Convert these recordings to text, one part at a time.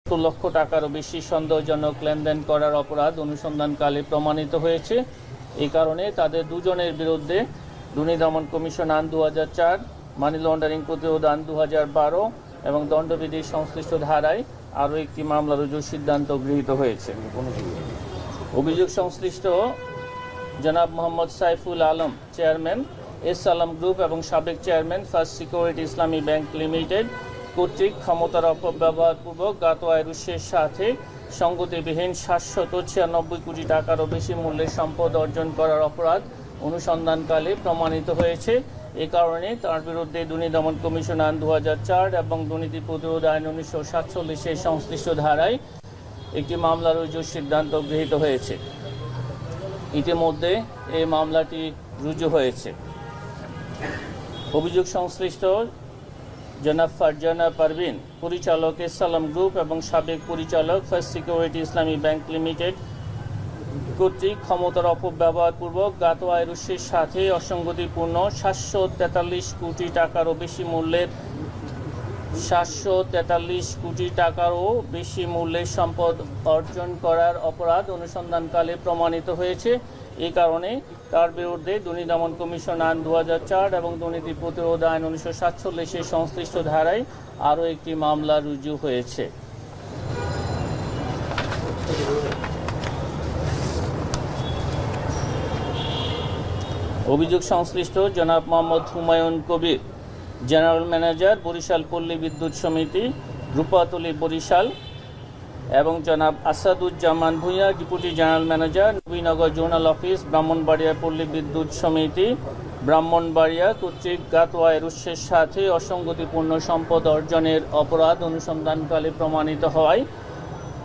70 লক্ষ টাকারও বেশি সন্দেহজনক লেনদেন করার অপরাধ অনুসন্ধানকালে প্রমাণিত হয়েছে। এই কারণে তাদের দুজনের বিরুদ্ধে দুর্নীতি দমন কমিশন আইন 2004, মানি লন্ডারিং প্রতিরোধ আইন 2012 এবং দণ্ডবিধির সংশ্লিষ্ট ধারায় আরও একটি মামলা রুজুর সিদ্ধান্ত গৃহীত হয়েছে। অভিযোগ সংশ্লিষ্ট জনাব Mohammad Saiful Alam, chairman S Alam group এবং সাবেক চেয়ারম্যান ফার্স্ট সিকিউরিটি ইসলামী ব্যাংক লিমিটেড কর্তৃক ক্ষমতার অপব্যবহারপূর্বক জ্ঞাত আয়ের উৎসের সাথে সঙ্গতিবিহীন 796 কোটি টাকারও বেশি মূল্যের সম্পদ অর্জন করার অপরাধ অনুসন্ধানকালে প্রমাণিত হয়েছে। এ কারণে তার বিরুদ্ধে দুর্নীতি দমন কমিশন আইন 2004 এবং দুর্নীতি প্রতিরোধ আইন 1947 সংশ্লিষ্ট ধারায় একটি মামলা রুজুর সিদ্ধান্ত গৃহীত হয়েছে। ইতিমধ্যে এই মামলাটি রুজু হয়েছে। অভিযোগ সংশ্লিষ্ট জনাব ফারজানা পারভিন, পরিচালক এস আলম গ্রুপ এবং সাবেক পরিচালক ফার্স্ট সিকিউরিটি ইসলামী ব্যাংক লিমিটেড কর্তৃক ক্ষমতার অপব্যবহারপূর্বক জ্ঞাত আয়ের উৎসের সাথে অসঙ্গতিপূর্ণ 743 কোটি টাকারও বেশি মূল্যের 743 কোটি টাকারও বেশি মূল্যের সম্পদ অর্জন করার অপরাধ অনুসন্ধানকালে প্রমাণিত হয়েছে। এই কারণে তার বিরুদ্ধে দুর্নীতি দমন কমিশন আইন 2004 এবং দুর্নীতি প্রতিরোধ আইন 1947 সংশ্লিষ্ট ধারায় আরও একটি মামলা রুজু হয়েছে। অভিযোগ সংশ্লিষ্ট জনাব মোহাম্মদ হুমায়ুন কবির, জেনারেল ম্যানেজার বরিশাল পল্লী বিদ্যুৎ সমিতি, রূপাতলী বরিশাল, এবং জনাব Asaduzzaman Bhuiyan, deputy general manager, Nabinagar zonal office, Brahmanbaria পল্লী বিদ্যুৎ সমিতি, ব্রাহ্মণবাড়িয়া কর্তৃক জ্ঞাত আয়ের উৎসের সাথে অসঙ্গতিপূর্ণ সম্পদ অর্জনের অপরাধ অনুসন্ধানকালে প্রমাণিত হওয়ায়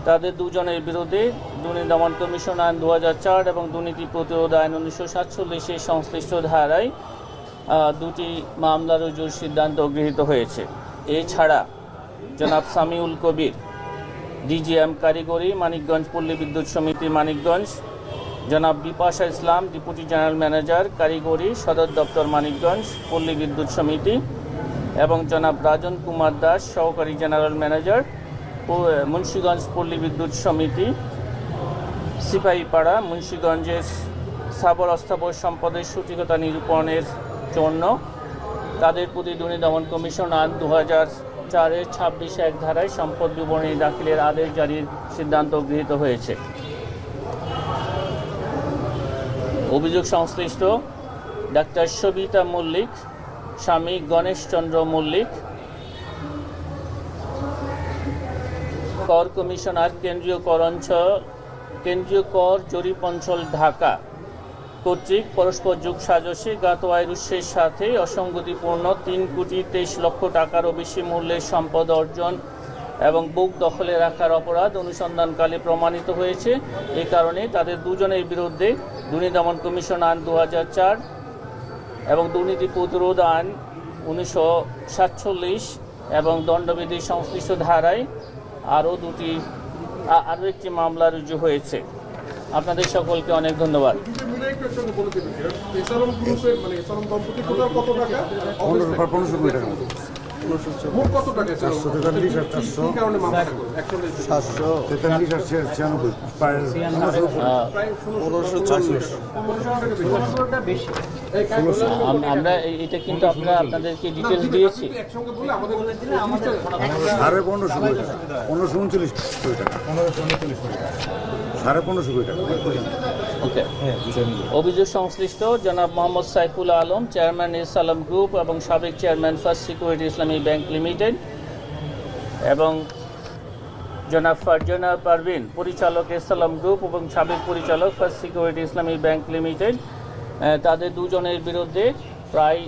তাদের দুজনের বিরুদ্ধে দুর্নীতি দমন কমিশন আইন 2004 এবং দুর্নীতি প্রতিরোধ আইন 1947 সংশ্লিষ্ট ধারায় দুটি মামলা রুজুর সিদ্ধান্ত গৃহীত হয়েছে। এছাড়া জনাব সামিউল কবির, ডিজিএম কারিগরি, মানিকগঞ্জ পল্লী বিদ্যুৎ সমিতি, মানিকগঞ্জ, জনাব বিপাশা ইসলাম, ডেপুটি জেনারেল ম্যানেজার কারিগরি, সদর দপ্তর, মানিকগঞ্জ পল্লী বিদ্যুৎ সমিতি, এবং জনাব রাজন কুমার দাস, সহকারী জেনারেল ম্যানেজার, মুন্সিগঞ্জ পল্লী বিদ্যুৎ সমিতি, সিপাহীপাড়া, মুন্সিগঞ্জের স্থাবর অস্থাবর সম্পদের সঠিকতা নিরূপণের জন্য তাদের প্রতি দুর্নীতি দমন কমিশন আইন 2004-এর 26(1) ধারায় সম্পদ বিবরণী দাখিলের আদেশ জারির সিদ্ধান্ত গৃহীত হয়েছে। অভিযোগ সংশ্লিষ্ট ডাক্তার সবিতা মল্লিক, স্বামী গণেশ চন্দ্র মল্লিক, কর কমিশনার, কেন্দ্রীয় কর জরিপ অঞ্চল, ঢাকা কর্তৃক পরস্পর যোগসাজশে জ্ঞাত আয়ের উৎসের সাথে অসঙ্গতিপূর্ণ 3,23 লক্ষ টাকারও বেশি মূল্যের সম্পদ অর্জন এবং বুক দখলে রাখার অপরাধ অনুসন্ধানকালে প্রমাণিত হয়েছে। এই কারণে তাদের দুজনের বিরুদ্ধে দুর্নীতি দমন কমিশন আইন 2004 এবং দুর্নীতি প্রতিরোধ আইন 1947 এবং দণ্ডবিধির সংশ্লিষ্ট ধারায় আরও একটি মামলা রুজু হয়েছে। আপনাদের সকলকে অনেক ধন্যবাদ। আমরা এটা কিন্তু আপনাদেরকে ডিটেলস দিয়েছি। ওকে। অভিযোগ সংশ্লিষ্ট জনাব Mohammad Saiful Alam, chairman S Alam group এবং সাবেক চেয়ারম্যান ফার্স্ট সিকিউরিটি ইসলামী ব্যাংক লিমিটেড, এবং জনাব ফারজানা পারভিন, পরিচালক এস আলম গ্রুপ এবং সাবেক পরিচালক ফার্স্ট সিকিউরিটি ইসলামী ব্যাংক লিমিটেড, তাদের দুজনের বিরুদ্ধে প্রায়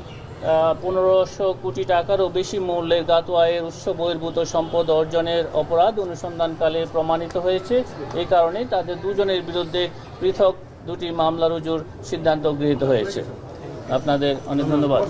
1500 কোটি টাকারও বেশি মূল্যের জ্ঞাত আয়ের উৎস বহির্ভূত সম্পদ অর্জনের অপরাধ অনুসন্ধানকালে প্রমাণিত হয়েছে। এই কারণে তাদের দুজনের বিরুদ্ধে পৃথক দুটি মামলা রুজুর সিদ্ধান্ত গৃহীত হয়েছে। আপনাদের অনেক ধন্যবাদ।